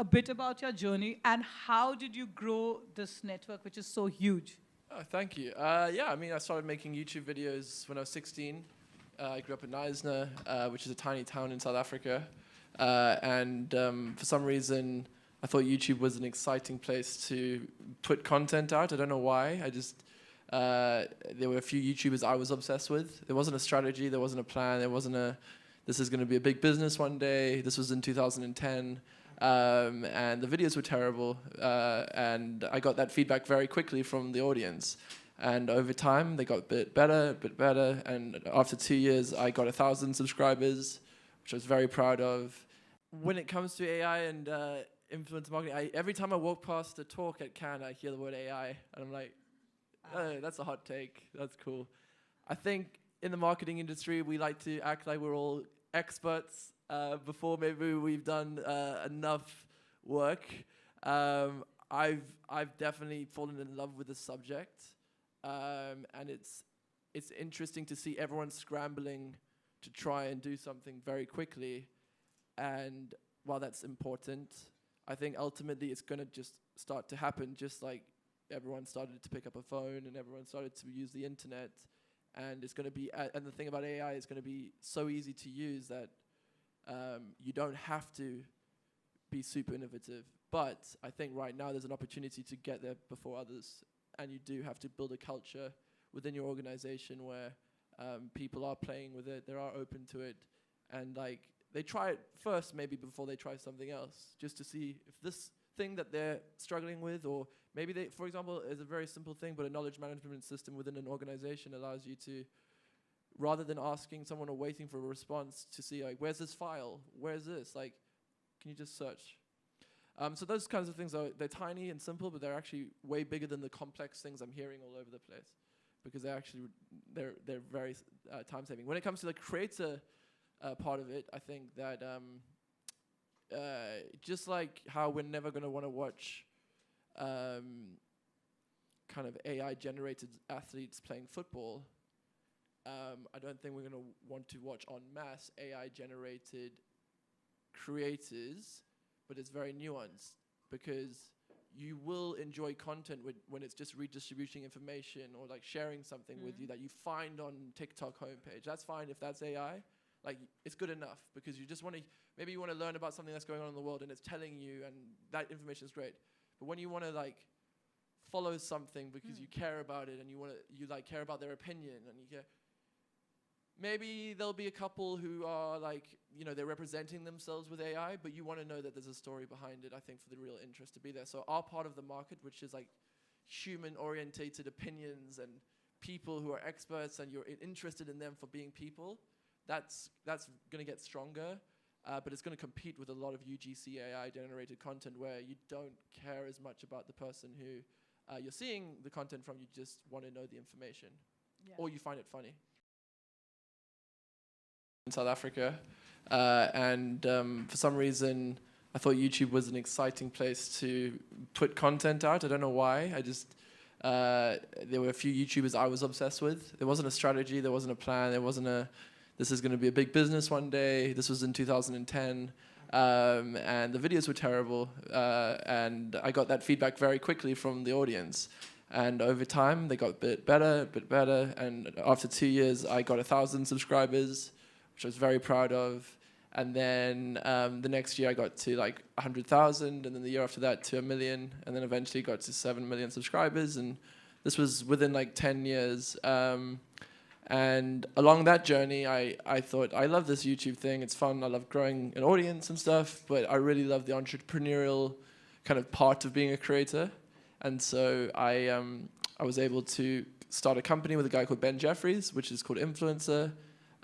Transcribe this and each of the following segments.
a bit about your journey and how did you grow this network, which is so huge? Thank you. Yeah, I mean, I started making YouTube videos when I was 16. I grew up in Knysna, which is a tiny town in South Africa. For some reason, I thought YouTube was an exciting place to put content out. I don't know why. There were a few YouTubers I was obsessed with. There wasn't a strategy. There wasn't a plan. There wasn't this is going to be a big business one day. This was in 2010. And the videos were terrible. And I got that feedback very quickly from the audience. And over time, they got a bit better. And after 2 years, I got 1,000 subscribers, which I was very proud of. When it comes to AI and influencer marketing, every time I walk past a talk at Cannes, I hear the word AI. And I'm like, oh, that's a hot take. That's cool. I think in the marketing industry, we like to act like we're all experts before maybe we've done enough work. I've definitely fallen in love with the subject. And it's interesting to see everyone scrambling to try and do something very quickly. And while that's important, I think ultimately it's going to just start to happen, just like everyone started to pick up a phone and everyone started to use the internet. And it's going to be, and the thing about AI is going to be so easy to use that you don't have to be super innovative. But I think right now there's an opportunity to get there before others. And you do have to build a culture within your organization where people are playing with it, they are open to it, and like they try it first maybe before they try something else, just to see if this thing that they're struggling with, or maybe they, for example, is a very simple thing, but a knowledge management system within an organization allows you to, rather than asking someone or waiting for a response, to see like, where's this file? Where's this? Like, can you just search? So those kinds of things, they're tiny and simple, but they're actually way bigger than the complex things I'm hearing all over the place, because they're very time-saving. When it comes to the creator part of it, I think that just like how we're never going to want to watch kind of AI-generated athletes playing football, I don't think we're going to want to watch en masse AI-generated creators. But it's very nuanced, because you will enjoy content when it's just redistributing information or like sharing something with you that you find on TikTok homepage. That's fine if that's AI. Like, it's good enough, because you just want to, maybe you want to learn about something that's going on in the world and it's telling you, and that information is great. But when you want to like follow something because you care about it and you like care about their opinion, and you care, maybe there'll be a couple who are like, you know, they're representing themselves with AI, but you want to know that there's a story behind it, I think, for the real interest to be there. So our part of the market, which is like human-orientated opinions and people who are experts and you're interested in them for being people, that's going to get stronger, but it's going to compete with a lot of UGC AI-generated content where you don't care as much about the person who you're seeing the content from, you just want to know the information, or you find it funny. In South Africa, for some reason I thought YouTube was an exciting place to put content out. I don't know why. There were a few YouTubers I was obsessed with. There wasn't a strategy, there wasn't a plan, there wasn't this is going to be a big business one day. This was in 2010. And the videos were terrible. And I got that feedback very quickly from the audience. And over time, they got a bit better. And after 2 years, I got 1,000 subscribers, which I was very proud of. And then the next year I got to like 100,000, and then the year after that to 1 million, and then eventually got to 7 million subscribers. And this was within like 10 years. And along that journey, I thought, I love this YouTube thing, it's fun, I love growing an audience and stuff, but I really love the entrepreneurial kind of part of being a creator. And so I was able to start a company with a guy called Ben Jeffries, which is called Influencer.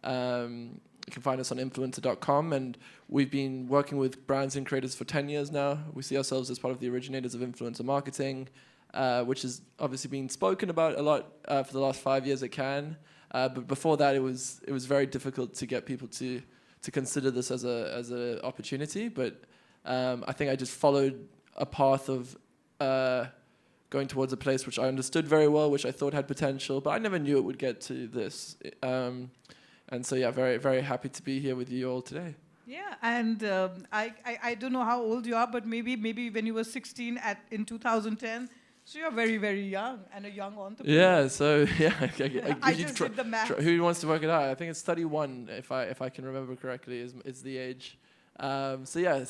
You can find us on influencer.com, and we've been working with brands and creators for 10 years now. We see ourselves as part of the originators of influencer marketing, which has obviously been spoken about a lot for the last 5 years at Cannes. But before that, it was very difficult to get people to consider this as an opportunity. But I think I just followed a path of going towards a place which I understood very well, which I thought had potential, but I never knew it would get to this. And so, yeah, very, very happy to be here with you all today. Yeah, and I don't know how old you are, but maybe when you were 16 in 2010, so you're very, very young and a young entrepreneur. Yeah, so yeah, I if you just did the math. who wants to work it out? I think it's 31, if I can remember correctly, is the age. So yeah,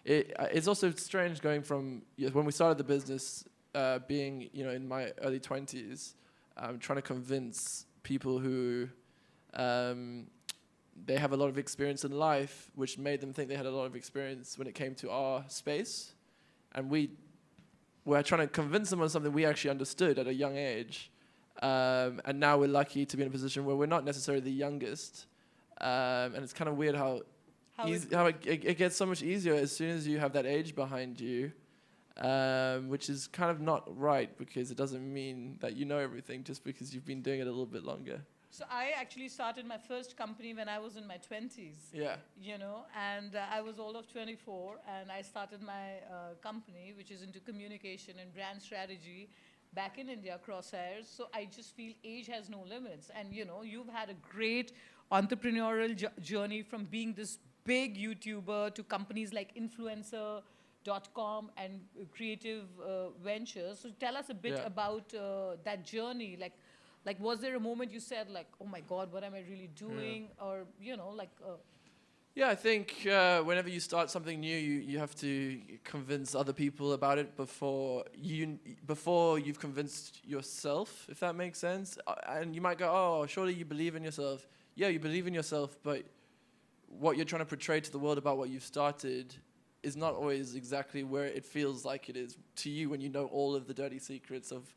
it's also strange going from when we started the business, being in my early 20s, trying to convince people who they have a lot of experience in life, which made them think they had a lot of experience when it came to our space, and we're trying to convince them on something we actually understood at a young age. And now we're lucky to be in a position where we're not necessarily the youngest. And it's kind of weird how it gets so much easier as soon as you have that age behind you, which is kind of not right, because it doesn't mean that you know everything just because you've been doing it a little bit longer. So I actually started my first company when I was in my 20s. Yeah. And I was all of 24, and I started my company, which is into communication and brand strategy, back in India, Crosshairs. So I just feel age has no limits. And you've had a great entrepreneurial journey from being this big YouTuber to companies like influencer.com and creative ventures. So tell us a bit about that journey. Like, was there a moment you said, like, oh my God, what am I really doing? Yeah. Or, Yeah, I think whenever you start something new, you have to convince other people about it before you've convinced yourself, if that makes sense. And you might go, oh, surely you believe in yourself. Yeah, you believe in yourself, but what you're trying to portray to the world about what you've started is not always exactly where it feels like it is to you when you know all of the dirty secrets of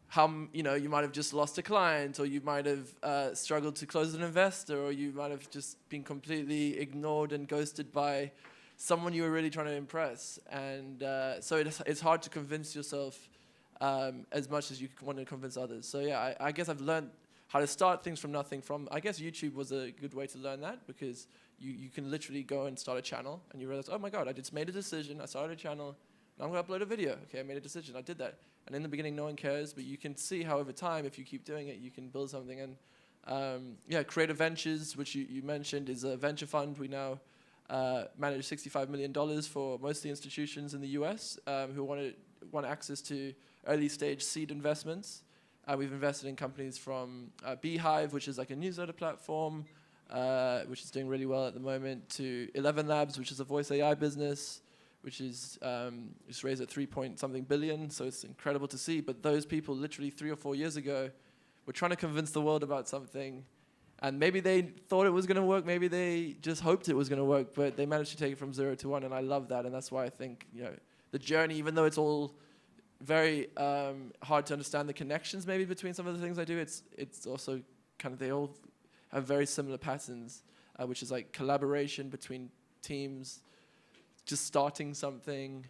how you might have just lost a client, or you might have struggled to close an investor, or you might have just been completely ignored and ghosted by someone you were really trying to impress. And so it's hard to convince yourself as much as you want to convince others. So yeah, I guess I've learned how to start things from nothing. I guess YouTube was a good way to learn that, because you can literally go and start a channel and you realize, oh my God, I just made a decision, I started a channel, now I'm going to upload a video. Okay, I made a decision, I did that. And in the beginning, no one cares, but you can see how over time, if you keep doing it, you can build something. And Creative Ventures, which you mentioned, is a venture fund. We now manage $65 million for mostly institutions in the US who want access to early stage seed investments. We've invested in companies from Beehive, which is like a newsletter platform, which is doing really well at the moment, to 11 Labs, which is a voice AI business, which is just raised at 3-point-something billion. So it's incredible to see. But those people literally 3 or 4 years ago were trying to convince the world about something. And maybe they thought it was going to work. Maybe they just hoped it was going to work. But they managed to take it from 0 to 1. And I love that. And that's why I think the journey, even though it's all very hard to understand the connections maybe between some of the things I do, it's also kind of, they all have very similar patterns, which is like collaboration between teams, just starting something.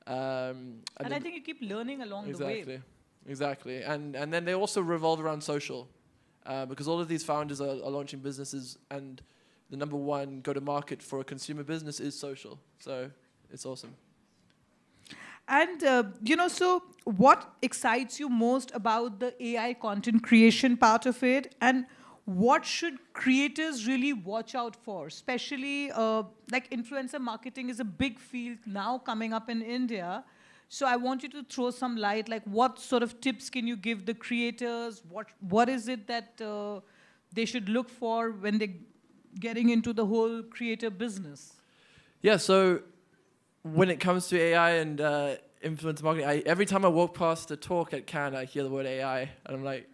And I think you keep learning along the way. Exactly. And then they also revolve around social, because all of these founders are launching businesses, and the number one go-to-market for a consumer business is social. So it's awesome. And, so what excites you most about the AI content creation part of it? And what should creators really watch out for? Especially like influencer marketing is a big field now coming up in India. So I want you to throw some light, like what sort of tips can you give the creators? What is it that they should look for when they're getting into the whole creator business? Yeah, so when it comes to AI and influencer marketing, every time I walk past a talk at Cannes, I hear the word AI, and I'm like,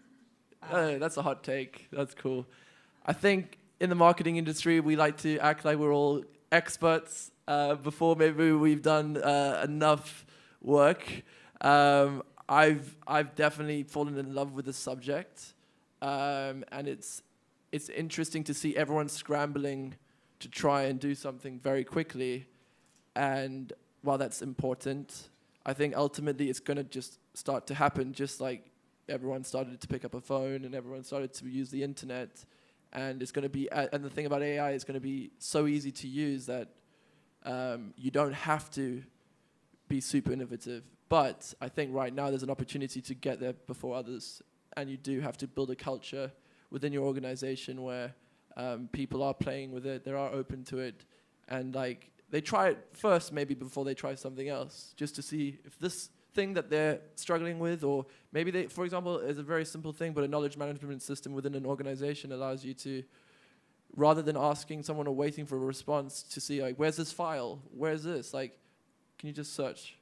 oh, that's a hot take. That's cool. I think in the marketing industry, we like to act like we're all experts before maybe we've done enough work. I've definitely fallen in love with the subject, and it's interesting to see everyone scrambling to try and do something very quickly. And while that's important, I think ultimately it's going to just start to happen, just like everyone started to pick up a phone and everyone started to use the internet. And it's going to be, and the thing about AI is going to be so easy to use that you don't have to be super innovative. But I think right now there's an opportunity to get there before others. And you do have to build a culture within your organization where people are playing with it, they are open to it, and like they try it first maybe before they try something else, just to see if this thing that they're struggling with, or maybe they, for example, is a very simple thing, but a knowledge management system within an organization allows you to, rather than asking someone or waiting for a response, to see like, where's this file? Where's this? Like, can you just search?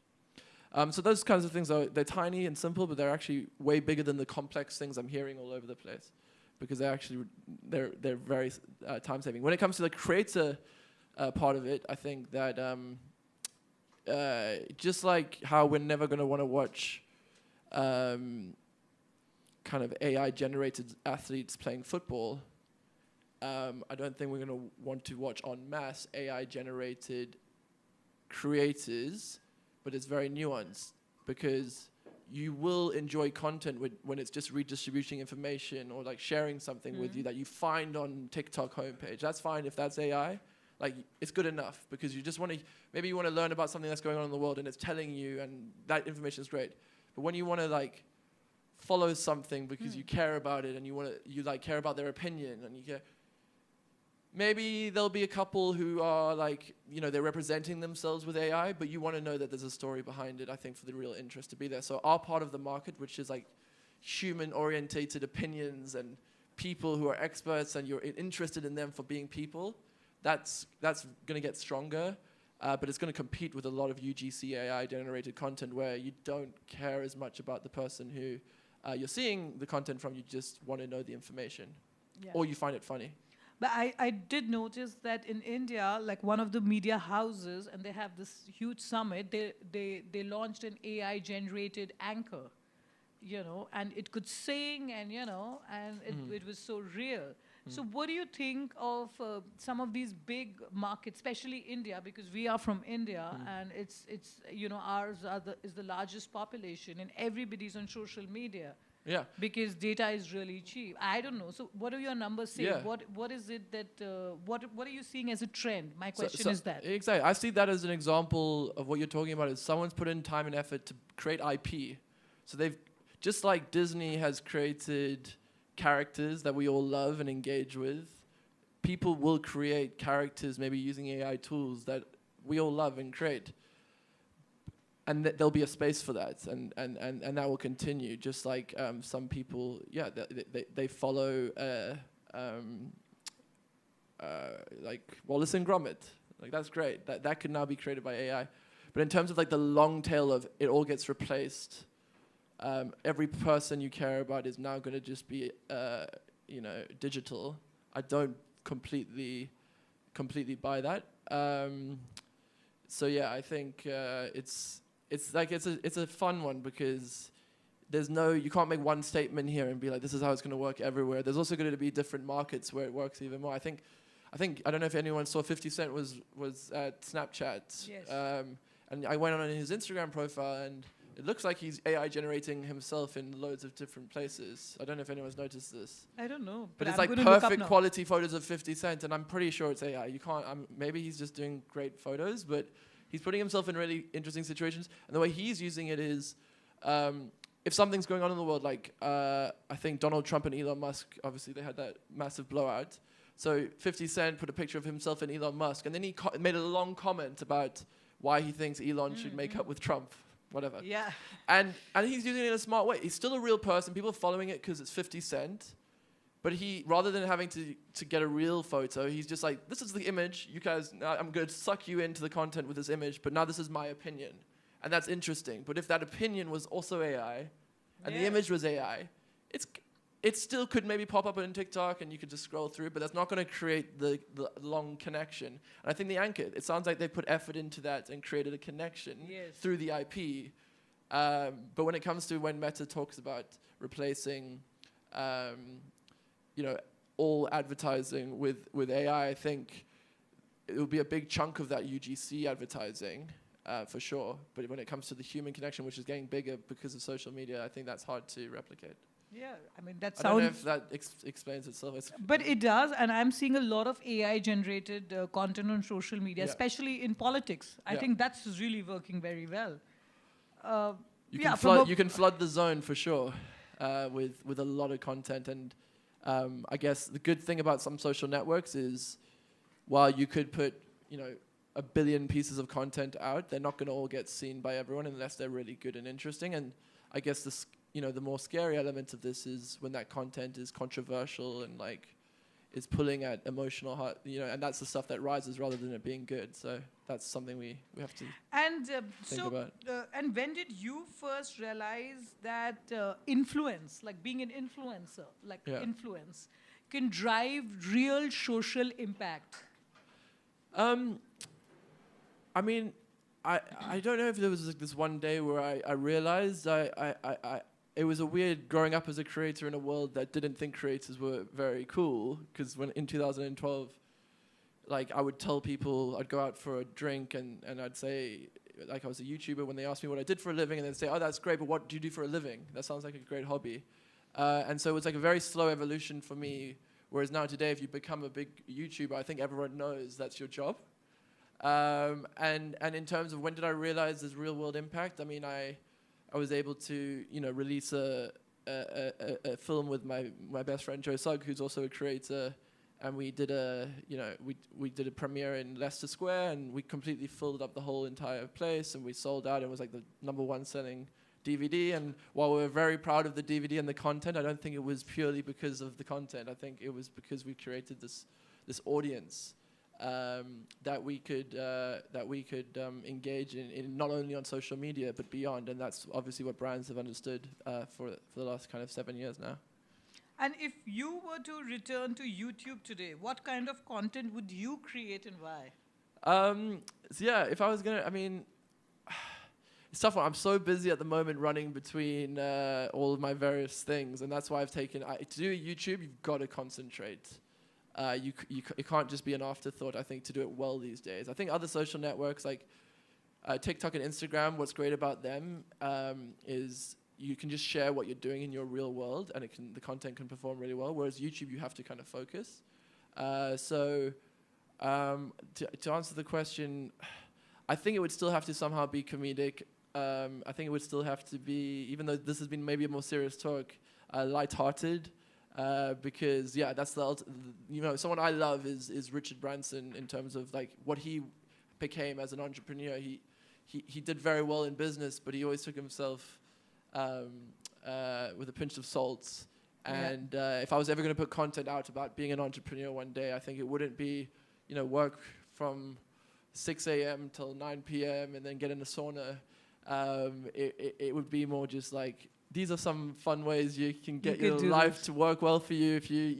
So those kinds of things they're tiny and simple, but they're actually way bigger than the complex things I'm hearing all over the place, because they're very time saving. When it comes to the creator part of it, I think that just like how we're never going to want to watch kind of AI generated athletes playing football, I don't think we're going to want to watch en masse AI generated creators, but it's very nuanced, because you will enjoy content when it's just redistributing information or like sharing something with you that you find on TikTok homepage. That's fine if that's AI. Like, it's good enough, because you just want to, maybe you want to learn about something that's going on in the world and it's telling you, and that information is great. But when you want to like follow something because you care about it and you like care about their opinion and you care, maybe there'll be a couple who are like, they're representing themselves with AI, but you want to know that there's a story behind it, I think, for the real interest to be there. So our part of the market, which is like human-orientated opinions and people who are experts and you're interested in them for being people, that's going to get stronger, but it's going to compete with a lot of UGC AI-generated content where you don't care as much about the person who you're seeing the content from, you just want to know the information, or you find it funny. But I did notice that in India, like one of the media houses, and they have this huge summit, they launched an AI-generated anchor, and it could sing, and it was so real. So what do you think of some of these big markets, especially India, because we are from India, and it's ours is the largest population, and everybody's on social media. Yeah. Because data is really cheap. I don't know. So what do your numbers say? Yeah. What is it that what are you seeing as a trend? My question is that. Exactly. I see that as an example of what you're talking about, is someone's put in time and effort to create IP. So they've, just like Disney has created characters that we all love and engage with, people will create characters maybe using AI tools that we all love and create. And there'll be a space for that, and that will continue. Just like some people, they follow like Wallace and Gromit. Like, that's great. That could now be created by AI. But in terms of like the long tail of it all gets replaced, every person you care about is now going to just be digital. I don't completely buy that. So yeah, I think it's a fun one, because you can't make one statement here and be like, this is how it's going to work everywhere. There's also going to be different markets where it works even more. I think I don't know if anyone saw 50 Cent was at Snapchat. Yes. And I went on his Instagram profile, and it looks like he's AI generating himself in loads of different places. I don't know if anyone's noticed this. I don't know. But it's I'm like gonna perfect quality photos of 50 Cent, and I'm pretty sure it's AI. You can't. Maybe he's just doing great photos, but he's putting himself in really interesting situations. And the way he's using it is, if something's going on in the world, like I think Donald Trump and Elon Musk, obviously they had that massive blowout. So 50 Cent put a picture of himself and Elon Musk, and then he made a long comment about why he thinks Elon should make up with Trump, whatever. Yeah. And he's using it in a smart way. He's still a real person. People are following it because it's 50 Cent. But he, rather than having to get a real photo, he's just like, this is the image. You guys, I'm going to suck you into the content with this image, but now this is my opinion. And that's interesting. But if that opinion was also AI, and the image was AI, it still could maybe pop up on TikTok and you could just scroll through, but that's not going to create the long connection. And I think the anchor, it sounds like they put effort into that and created a connection through the IP. But when it comes to when Meta talks about replacing all advertising with AI, I think it will be a big chunk of that UGC advertising, for sure. But when it comes to the human connection, which is getting bigger because of social media, I think that's hard to replicate. Yeah, I mean, that I don't know if that explains itself. But it does, and I'm seeing a lot of AI-generated content on social media, especially in politics. I think that's really working very well. You can flood the zone for sure with a lot of content, and I guess the good thing about some social networks is, while you could put a billion pieces of content out. They're not going to all get seen by everyone unless they're really good and interesting. And I guess this, the more scary element of this is when that content is controversial and like is pulling at emotional heart, and that's the stuff that rises rather than it being good. So that's something we have to think about. And when did you first realize that influence, like being an influencer, influence, can drive real social impact? I mean, I don't know if there was like this one day where I realized it was a weird growing up as a creator in a world that didn't think creators were very cool. Because when in 2012, like I would tell people I'd go out for a drink and I'd say like I was a YouTuber when they asked me what I did for a living, and they'd say, "Oh, that's great, but what do you do for a living? That sounds like a great hobby." And so it was like a very slow evolution for me. Whereas now today, if you become a big YouTuber, I think everyone knows that's your job. And in terms of when did I realize there's real world impact? I mean, I was able to release a film with my best friend Joe Sugg, who's also a creator, and we did we did a premiere in Leicester Square, and we completely filled up the whole entire place, and we sold out. It was like the #1 selling DVD, and while we're very proud of the DVD and the content, I don't think it was purely because of the content. I think it was because we created this audience that we could engage in not only on social media but beyond, and that's obviously what brands have understood for the last kind of 7 years now. And if you were to return to YouTube today, what kind of content would you create and why? So yeah, if I was gonna, I mean, it's tough. I'm so busy at the moment running between all of my various things, and that's why I've taken to do YouTube. You've got to concentrate. You can't just be an afterthought. I think to do it well these days. I think other social networks like TikTok and Instagram. What's great about them is you can just share what you're doing in your real world, and the content can perform really well. Whereas YouTube, you have to kind of focus. To answer the question, I think it would still have to somehow be comedic. I think it would still have to be, even though this has been maybe a more serious talk, lighthearted. Because that's someone I love is Richard Branson in terms of like what he became as an entrepreneur. He did very well in business, but he always took himself with a pinch of salt. And if I was ever going to put content out about being an entrepreneur one day, I think it wouldn't be work from 6 a.m. till 9 p.m. and then get in a sauna. It would be more just like, these are some fun ways you can get your life to work well for you if you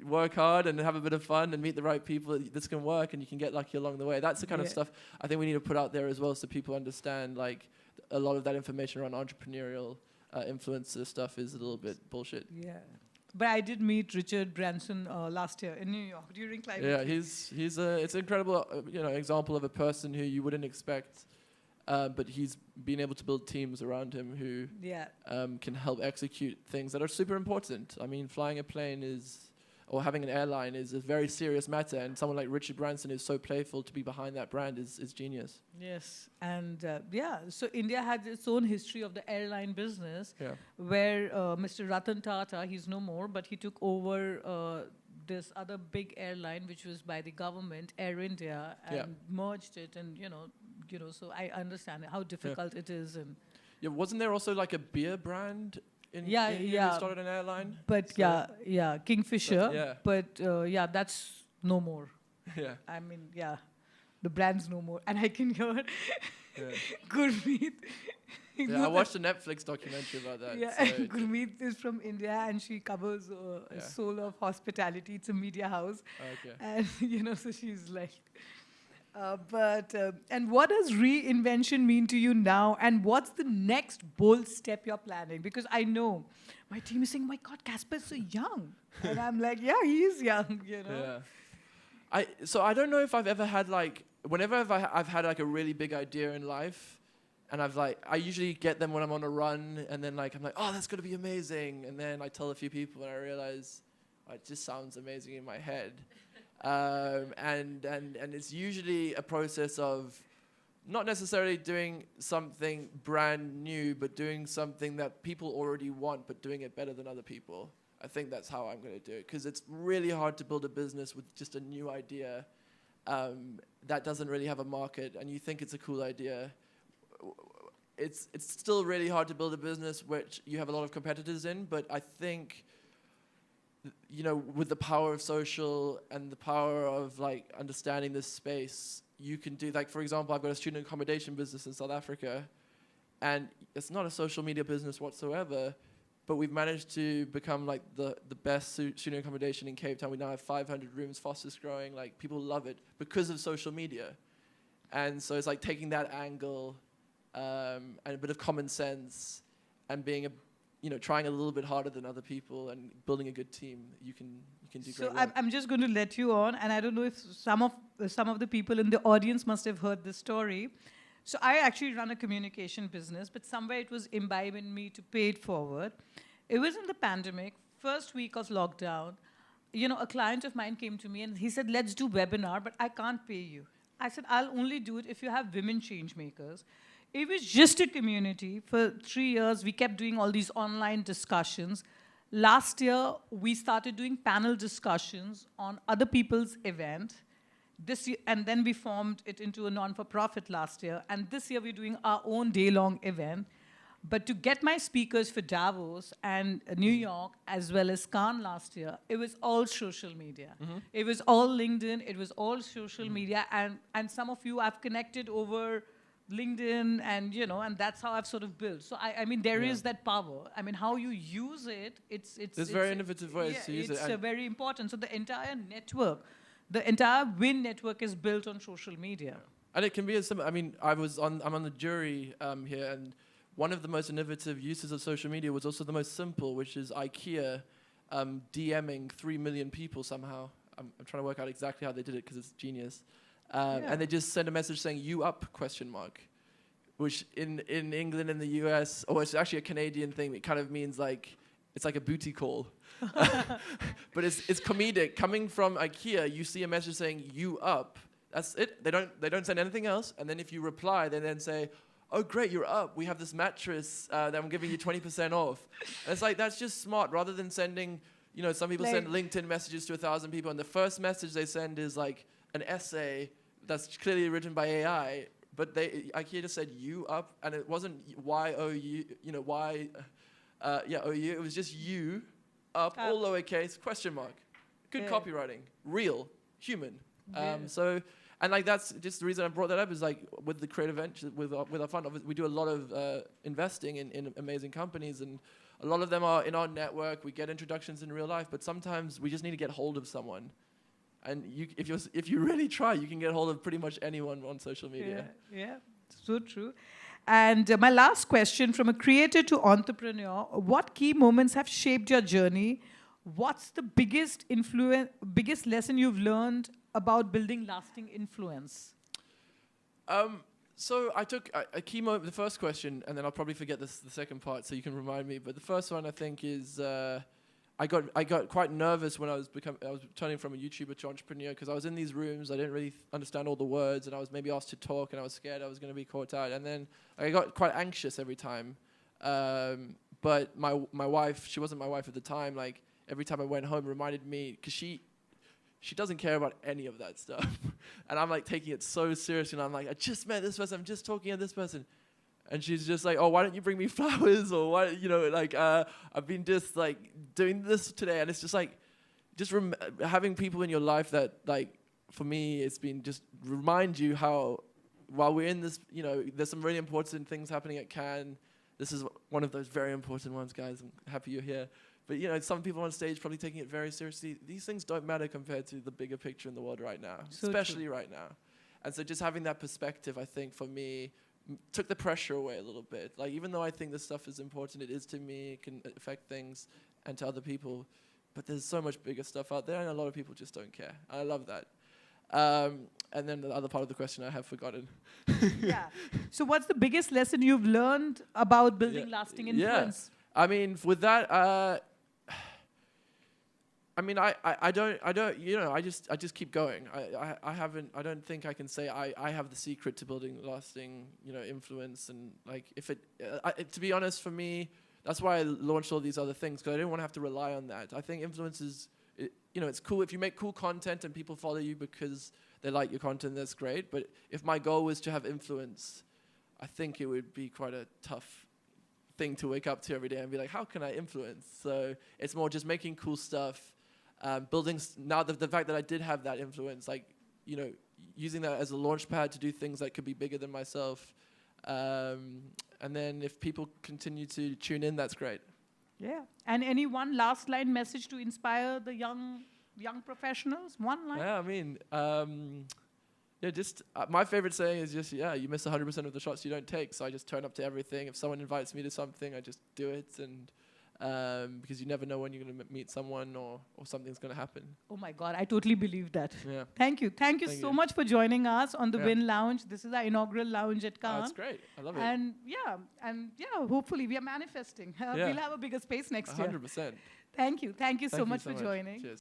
work hard and have a bit of fun and meet the right people. This can work, and you can get lucky along the way. That's the kind of stuff I think we need to put out there as well, so people understand like a lot of that information around entrepreneurial influencer stuff is a little bit bullshit. Yeah. But I did meet Richard Branson last year in New York during climate. Yeah, it's an incredible example of a person who you wouldn't expect. But he's been able to build teams around him who can help execute things that are super important. I mean, flying a plane or having an airline is a very serious matter, and someone like Richard Branson is so playful. To be behind that brand is genius. Yes, and so India had its own history of the airline business, where Mr. Ratan Tata, he's no more, but he took over this other big airline, which was by the government, Air India, and merged it, and so I understand how difficult it is. And wasn't there also like a beer brand in India who started an airline? But Kingfisher. But that's no more. Yeah. I mean, the brand's no more, and I can hear Gurmeet. I watched a Netflix documentary about that. Yeah, so Gurmeet is from India, and she covers Soul of Hospitality. It's a media house. Okay. And so she's like. And what does reinvention mean to you now? And what's the next bold step you're planning? Because I know my team is saying, "My God, Caspar's so young," and I'm like, "Yeah, he is young." Yeah. I don't know if I've ever had like, whenever I've had like a really big idea in life, and I usually get them when I'm on a run, and then like I'm like, "Oh, that's gonna be amazing," and then I tell a few people, and I realize it just sounds amazing in my head. And it's usually a process of not necessarily doing something brand new, but doing something that people already want, but doing it better than other people. I think that's how I'm going to do it, because it's really hard to build a business with just a new idea that doesn't really have a market, and you think it's a cool idea, it's still really hard to build a business which you have a lot of competitors in. But I think, with the power of social and the power of like understanding this space, you can do, like, for example, I've got a student accommodation business in South Africa, and it's not a social media business whatsoever, but we've managed to become like the best student accommodation in Cape Town. We now have 500 rooms, fastest growing. Like, people love it because of social media. And so it's like taking that angle and a bit of common sense and being trying a little bit harder than other people and building a good team. You can do great work. I'm just going to let you on, and I don't know if some of the people in the audience must have heard this story. So I actually run a communication business, but somewhere it was imbibed in me to pay it forward. It was in the pandemic, first week of lockdown. A client of mine came to me and he said, let's do webinar, but I can't pay you. I said, I'll only do it if you have women change makers. It was just a community. For 3 years, we kept doing all these online discussions. Last year, we started doing panel discussions on other people's event. This year, and then we formed it into a non-for-profit last year. And this year, we're doing our own day-long event. But to get my speakers for Davos and New York, as well as Cannes last year, it was all social media. Mm-hmm. It was all LinkedIn. It was all social media. And some of you I've connected over LinkedIn, and that's how I've sort of built. So, I mean, there is that power. I mean, how you use it, There's very innovative ways to use it. It's very important. So the entire network, the entire WIN network is built on social media. And it can be as simple. I mean, I'm on the jury here, and one of the most innovative uses of social media was also the most simple, which is IKEA DMing 3 million people somehow. I'm trying to work out exactly how they did it because it's genius. And they just send a message saying, you up, ? Which in England and the US, or it's actually a Canadian thing, it kind of means like, it's like a booty call. But it's comedic. Coming from IKEA, you see a message saying, you up. That's it. They don't send anything else. And then if you reply, they then say, oh, great, you're up. We have this mattress that I'm giving you 20% off. And it's like, that's just smart. Rather than sending, some people send LinkedIn messages to 1,000 people, and the first message they send is like an essay that's clearly written by AI, but IKEA just said you up, and it wasn't Y-O-U, O-U, it was just you up, all lowercase, ? Good copywriting, real, human. And like that's just the reason I brought that up is like with the creative venture, with our fund, we do a lot of investing in amazing companies, and a lot of them are in our network. We get introductions in real life, but sometimes we just need to get hold of someone. And if you really try, you can get hold of pretty much anyone on social media. Yeah, so true. And my last question, from a creator to entrepreneur, what key moments have shaped your journey? What's the biggest lesson you've learned about building lasting influence? So I took a key moment, the first question, and then I'll probably forget the second part, so you can remind me. But the first one, I think, is I got quite nervous when I was turning from a YouTuber to entrepreneur, because I was in these rooms, I didn't really understand all the words, and I was maybe asked to talk, and I was scared I was going to be caught out. And then I got quite anxious every time. But my wife, she wasn't my wife at the time, like every time I went home reminded me, because she doesn't care about any of that stuff. And I'm like taking it so seriously, and I'm like, I just met this person, I'm just talking to this person. And she's just like, oh, why don't you bring me flowers? Or why, I've been just like doing this today. And it's just like, having people in your life that, like, for me, it's been just remind you how, while we're in this, there's some really important things happening at Cannes. This is one of those very important ones, guys. I'm happy you're here. But, some people on stage probably taking it very seriously. These things don't matter compared to the bigger picture in the world right now, especially right now. And so just having that perspective, I think, for me, took the pressure away a little bit. Like, even though I think this stuff is important, it is to me, it can affect things and to other people, but there's so much bigger stuff out there, and a lot of people just don't care. I love that. And then the other part of the question I have forgotten. Yeah. So what's the biggest lesson you've learned about building lasting influence? Yeah. I mean, with that, I just keep going. I don't think I can say I have the secret to building lasting, influence. And like, to be honest, for me, that's why I launched all these other things, because I didn't want to have to rely on that. I think influence is it's cool if you make cool content and people follow you because they like your content. That's great. But if my goal was to have influence, I think it would be quite a tough thing to wake up to every day and be like, how can I influence? So it's more just making cool stuff, building. Now the fact that I did have that influence, like, using that as a launch pad to do things that could be bigger than myself. And then if people continue to tune in, that's great. Yeah. And any one last line message to inspire the young professionals? One line? Yeah, I mean, my favorite saying is just, you miss 100% of the shots you don't take. So I just turn up to everything. If someone invites me to something, I just do it. And because you never know when you're going to meet someone or something's going to happen. Oh my God, I totally believe that. Yeah. Thank you so much for joining us on the Win Lounge. This is our inaugural lounge at Cannes. That's great. I love it. And hopefully we are manifesting. We'll have a bigger space next year. 100%. Thank you so much for joining. Cheers.